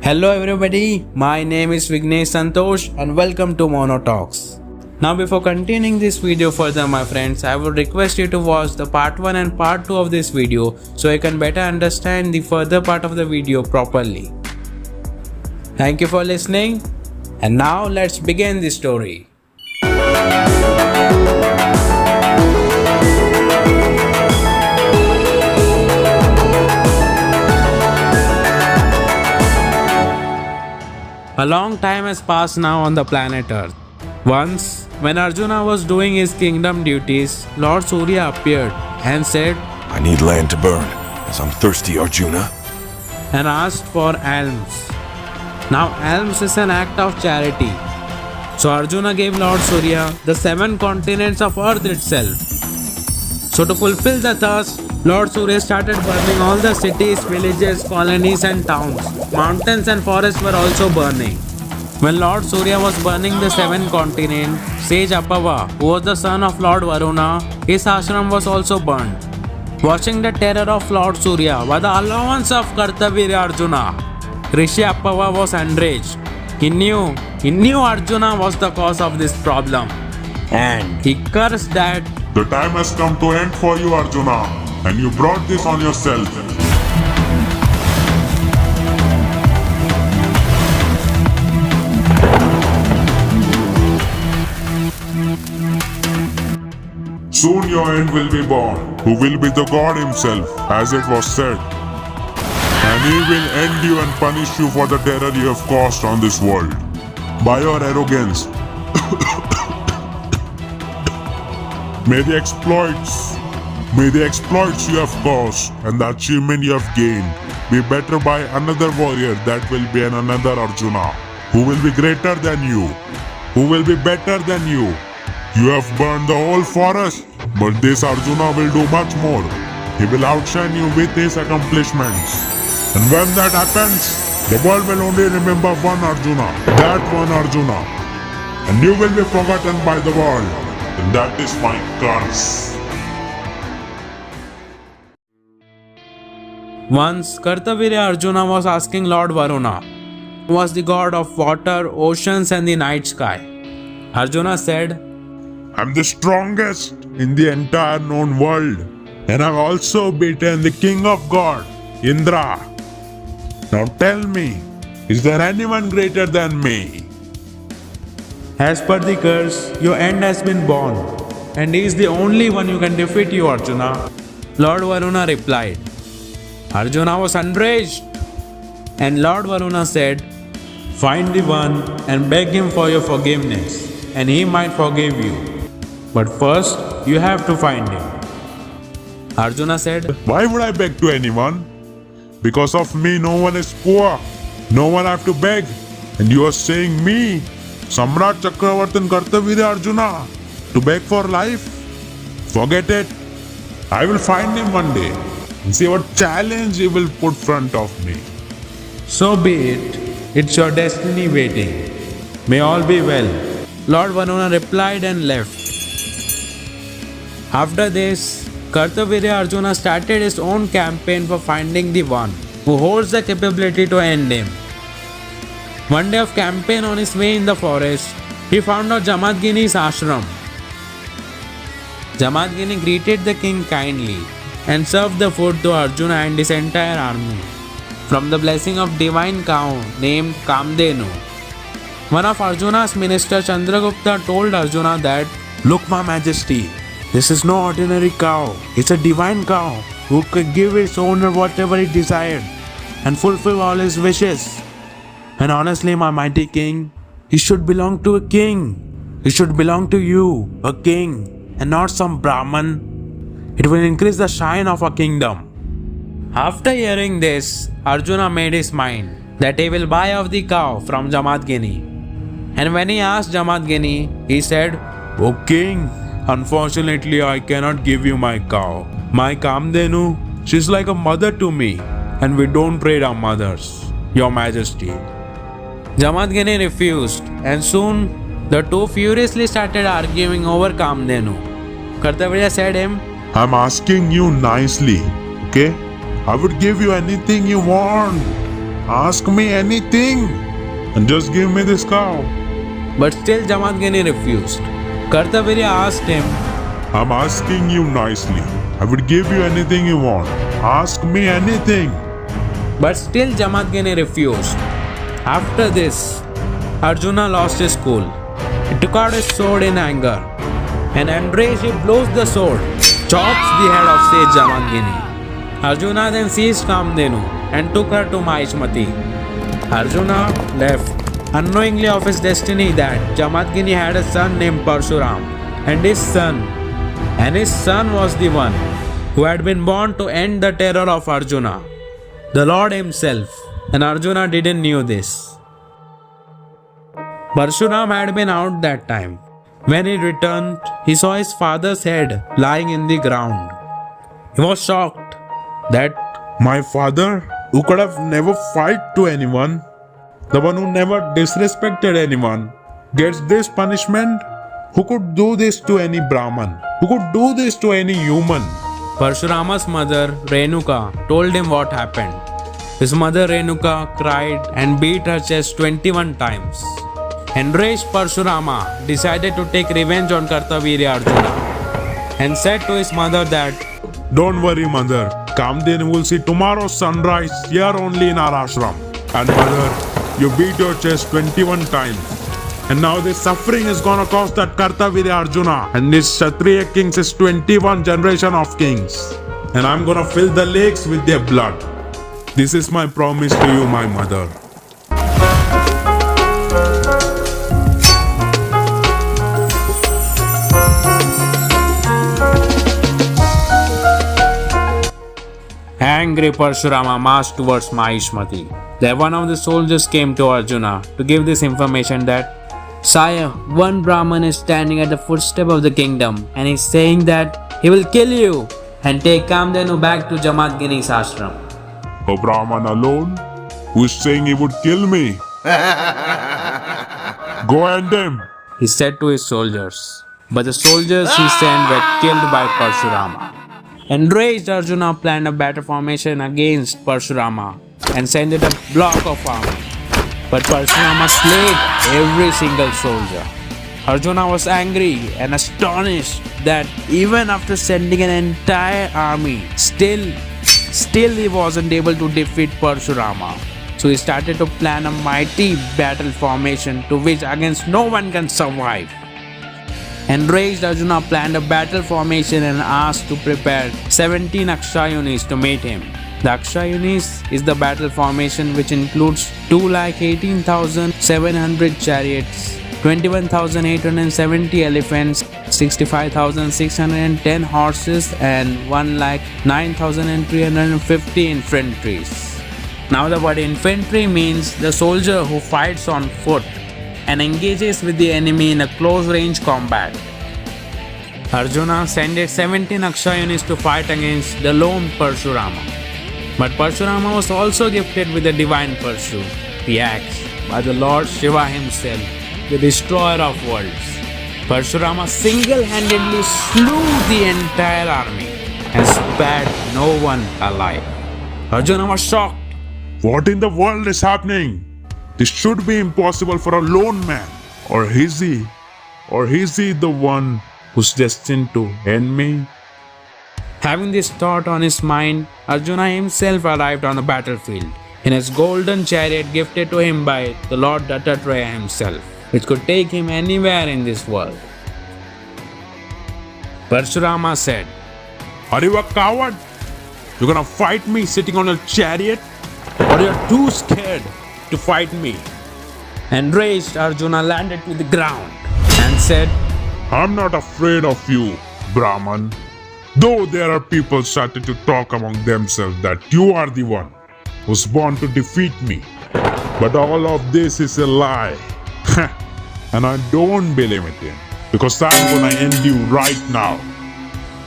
Hello everybody, my name is Vighnesh Santosh and welcome to monotalks. Now before continuing this video further my friends, I would request you to watch the part 1 and part 2 of this video so you can better understand the further part of the video properly. Thank you for listening and now let's begin the story. A long time has passed now on the planet Earth. Once, when Arjuna was doing his kingdom duties, Lord Surya appeared and said, I need land to burn, as I'm thirsty, Arjuna. and asked for alms. Now, alms is an act of charity. So Arjuna gave Lord Surya the 7 continents of earth itself. So to fulfill the thirst, Lord Surya started burning all the cities, villages, colonies and towns. Mountains and forests were also burning. When Lord Surya was burning the 7 continents, sage Apava, who was the son of Lord Varuna, his ashram was also burned. Watching the terror of Lord Surya by the allowance of Kartavirya Arjuna, Rishi Apava was enraged. He knew Arjuna was the cause of this problem. And he cursed that The time has come to end for you, Arjuna, and you brought this on yourself. Soon your end will be born, who will be the God himself, as it was said. And he will end you and punish you for the terror you have caused on this world. By your arrogance. May the exploits you have caused and the achievement you have gained be better by another warrior that will be another Arjuna, who will be greater than you, who will be better than you. You have burned the whole forest, but this Arjuna will do much more. He will outshine you with his accomplishments. And when that happens, the world will only remember one Arjuna, that one Arjuna. And you will be forgotten by the world. And that is my curse. once Kartavirya Arjuna was asking Lord Varuna, who was the god of water, oceans and the night sky. Arjuna said, I'm the strongest in the entire known world. And I've also beaten the king of God, Indra. Now tell me, is there anyone greater than me? as per the curse, your end has been born, and he is the only one who can defeat you, Arjuna. Lord Varuna replied. Arjuna was enraged, and Lord Varuna said, find the one and beg him for your forgiveness, and he might forgive you. But first, you have to find him. Arjuna said, Why would I beg to anyone? Because of me, no one is poor. No one have to beg. And you are saying me, Samrat Chakravartin Kartavirya Arjuna, to beg for life? Forget it. I will find him one day and see what challenge he will put front of me. so be it. It's your destiny waiting. May all be well. Lord Varuna replied and left. After this, Kartavirya Arjuna started his own campaign for finding the one who holds the capability to end him. One day of campaign on his way in the forest, he found out Jamadagini's ashram. Jamadagini greeted the king kindly and served the food to Arjuna and his entire army from the blessing of divine cow named Kamdenu. One of Arjuna's ministers, Chandragupta, told Arjuna that, Look, my majesty, this is no ordinary cow. It's a divine cow who could give its owner whatever he desired and fulfill all his wishes. And honestly, my mighty king, he should belong to a king. He should belong to you, a king, and not some Brahmin. It will increase the shine of our kingdom. After hearing this, Arjuna made his mind that he will buy off the cow from Jamadagini. And when he asked Jamadagini, he said, O king, unfortunately I cannot give you my cow. My Kamdenu, she's like a mother to me, and we don't trade our mothers, your majesty. Jamadagini refused, and soon the two furiously started arguing over Kamdenu. Kartavirya said him, I'm asking you nicely, okay? I would give you anything you want. Ask me anything and just give me this cow. But still Jamadagini refused. Kartavirya asked him, I'm asking you nicely. I would give you anything you want. Ask me anything. but still Jamadagini refused. After this, Arjuna lost his cool. He took out his sword in anger, and enraged he blows the sword, chops the head of sage Jamadagini. Arjuna then seized Kamdenu and took her to Mahishmati. Arjuna left, unknowingly of his destiny that Jamadagini had a son named Parshurama, and his son was the one who had been born to end the terror of Arjuna, the Lord himself, and Arjuna didn't knew this. Parshurama had been out that time. When he returned, he saw his father's head lying in the ground. He was shocked that My father, who could have never fight to anyone, the one who never disrespected anyone, gets this punishment? Who could do this to any Brahmin? Who could do this to any human? Parshurama's mother, Renuka, told him what happened. His mother, Renuka, cried and beat her chest 21 times. Enraged, Parshurama decided to take revenge on Kartavirya Arjuna and said to his mother that, Don't worry, mother. Kamdenu will see tomorrow's sunrise here only in our ashram. And mother, you beat your chest 21 times. And now this suffering is gonna cost that Kartavirya Arjuna and this Kshatriya kings is 21 generation of kings. And I'm gonna fill the lakes with their blood. This is my promise to you, my mother. Angry Parshurama marched towards Mahishmati. There one of the soldiers came to Arjuna to give this information that, Sire, one Brahmin is standing at the footstep of the kingdom and is saying that he will kill you and take Kamdenu back to Jamadagini's ashram. A Brahman alone who is saying he would kill me. Go end him. He said to his soldiers. But the soldiers he sent were killed by Parshurama. Enraged, Arjuna planned a battle formation against Parshurama and sent it a block of army. But Parshurama slayed every single soldier. Arjuna was angry and astonished that even after sending an entire army, still he wasn't able to defeat Parshurama. So he started to plan a mighty battle formation to which against no one can survive. Enraged, Arjuna planned a battle formation and asked to prepare 17 Akshayunis to meet him. The Akshayunis is the battle formation which includes 218,700 chariots, 21,870 elephants, 65,610 horses and 1,09,350 infantries. Now the word infantry means the soldier who fights on foot and engages with the enemy in a close range combat. Arjuna sent 17 Akshayunis to fight against the lone Parshurama. But Parshurama was also gifted with the divine Parshu, the axe, by the Lord Shiva himself, the destroyer of worlds. Parshurama single-handedly slew the entire army and spared no one alive. Arjuna was shocked. What in the world is happening? This should be impossible for a lone man. Or is he the one who's destined to end me? Having this thought on his mind, Arjuna himself arrived on the battlefield in his golden chariot gifted to him by the Lord Dattatreya himself, which could take him anywhere in this world. Parshurama said, Are you a coward? You're gonna fight me sitting on a chariot? Or you're too scared to fight me? Enraged, Arjuna landed to the ground and said, I'm not afraid of you, Brahman. Though there are people starting to talk among themselves that you are the one who's born to defeat me. But all of this is a lie. And I don't believe it in, because I'm gonna end you right now.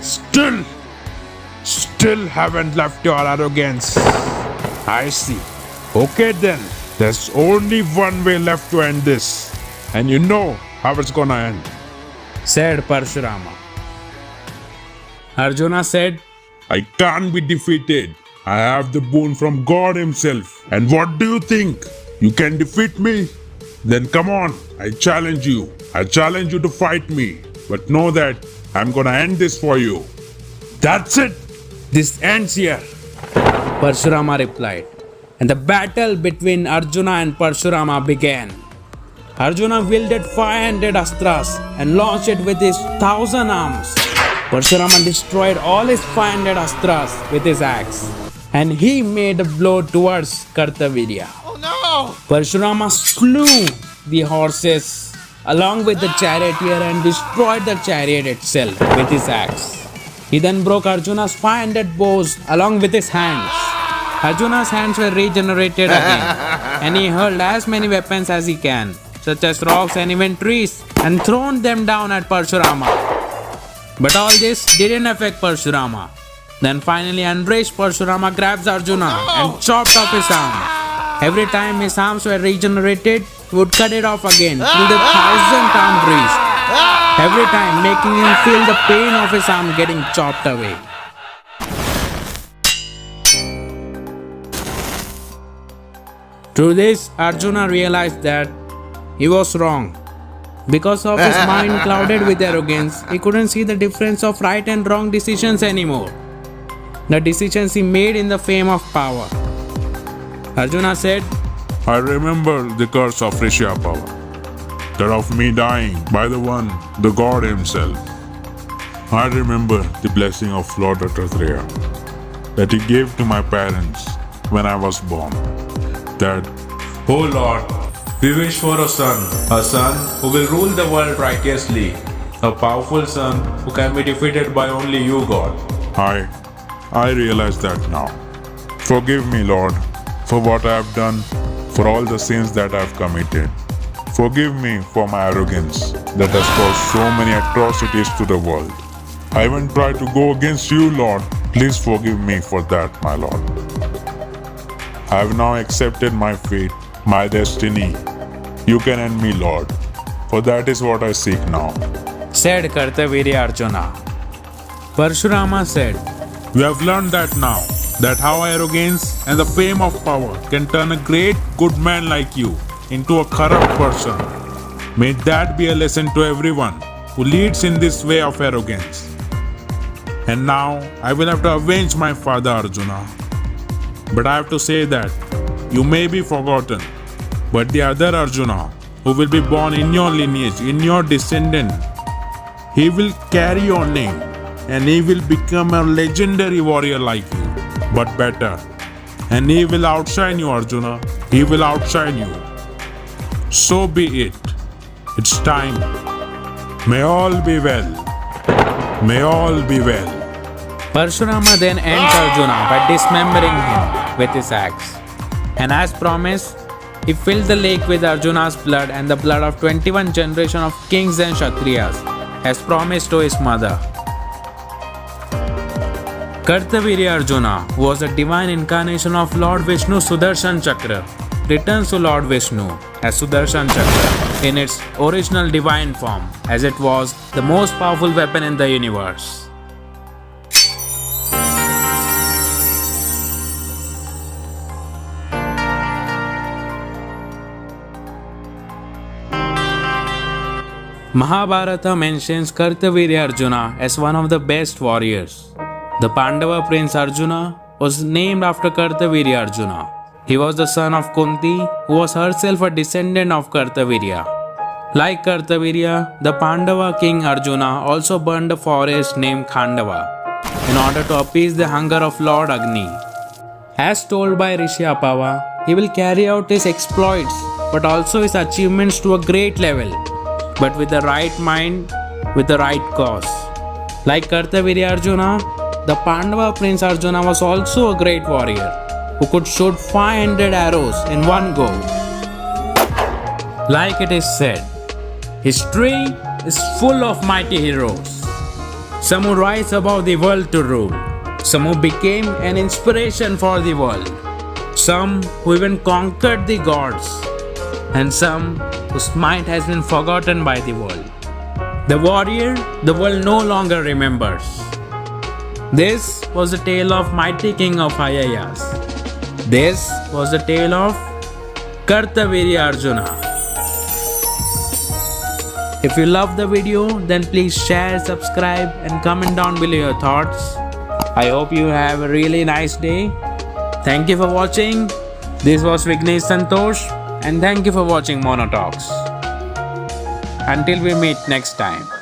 Still haven't left your arrogance. I see. Okay then, there's only one way left to end this. And you know how it's gonna end, said Parshurama. Arjuna said, I can't be defeated. I have the boon from God himself. And what do you think? You can defeat me? Then come on, I challenge you. I challenge you to fight me. But know that I'm gonna end this for you. That's it. This ends here. Parshurama replied, and the battle between Arjuna and Parshurama began. Arjuna wielded 500 astras and launched it with his 1,000 arms. Parshurama destroyed all his 500 astras with his axe, and he made a blow towards Kartavirya. Oh no! Parshurama slew the horses along with the charioteer and destroyed the chariot itself with his axe. He then broke Arjuna's 500 bows along with his hands. Arjuna's hands were regenerated again, and he hurled as many weapons as he can, such as rocks and even trees, and thrown them down at Parshurama. But all this didn't affect Parshurama. Then finally enraged Parshurama grabs Arjuna and chopped off his arm. Every time his arms were regenerated, he would cut it off again till the 1,000th arm reached. Every time making him feel the pain of his arm getting chopped away. Through this, Arjuna realized that he was wrong. Because of his mind clouded with arrogance, he couldn't see the difference of right and wrong decisions anymore. The decisions he made in the fame of power. Arjuna said, I remember the curse of Rishyapava, that of me dying by the one, the God himself. I remember the blessing of Lord Kartavirya that he gave to my parents when I was born. That, O Lord, we wish for a son who will rule the world righteously, a powerful son who can be defeated by only you, God. I realize that now. Forgive me, Lord, for what I have done, for all the sins that I have committed. Forgive me for my arrogance that has caused so many atrocities to the world. I even tried to go against you, Lord. Please forgive me for that, my Lord. I have now accepted my fate, my destiny. You can end me, Lord, for that is what I seek now. said Kartavirya Arjuna. Parshurama said, We have learned that now, that how arrogance and the fame of power can turn a great good man like you into a corrupt person. May that be a lesson to everyone who leads in this way of arrogance. And now I will have to avenge my father Arjuna. But I have to say that you may be forgotten, but the other Arjuna, who will be born in your lineage, in your descendant, he will carry your name and he will become a legendary warrior like you, but better. And he will outshine you, Arjuna. He will outshine you. So be it. It's time. May all be well. May all be well. Parshurama then ends Arjuna by dismembering him with his axe. And as promised, he filled the lake with Arjuna's blood and the blood of 21 generations of kings and Kshatriyas, as promised to his mother. Kartavirya Arjuna, who was a divine incarnation of Lord Vishnu's Sudarshan Chakra, returns to Lord Vishnu as Sudarshan Chakra in its original divine form, as it was the most powerful weapon in the universe. Mahabharata mentions Kartavirya Arjuna as one of the best warriors. The Pandava prince Arjuna was named after Kartavirya Arjuna. He was the son of Kunti, who was herself a descendant of Kartavirya. Like Kartavirya, the Pandava king Arjuna also burned a forest named Khandava in order to appease the hunger of Lord Agni. As told by Rishyapava, he will carry out his exploits but also his achievements to a great level, but with the right mind, with the right cause. Like Kartavirya Arjuna, the Pandava prince Arjuna was also a great warrior who could shoot 500 arrows in one go. Like it is said, history is full of mighty heroes. Some who rise above the world to rule. Some who became an inspiration for the world. Some who even conquered the gods. And some whose might has been forgotten by the world. The warrior the world no longer remembers. This was the tale of mighty king of Himalayas. This was the tale of Kartavirya Arjuna. If you love the video, then please share, subscribe and comment down below your thoughts. I hope you have a really nice day. Thank you for watching. This was Vighnesh Santosh and thank you for watching Monotalks. Until we meet next time.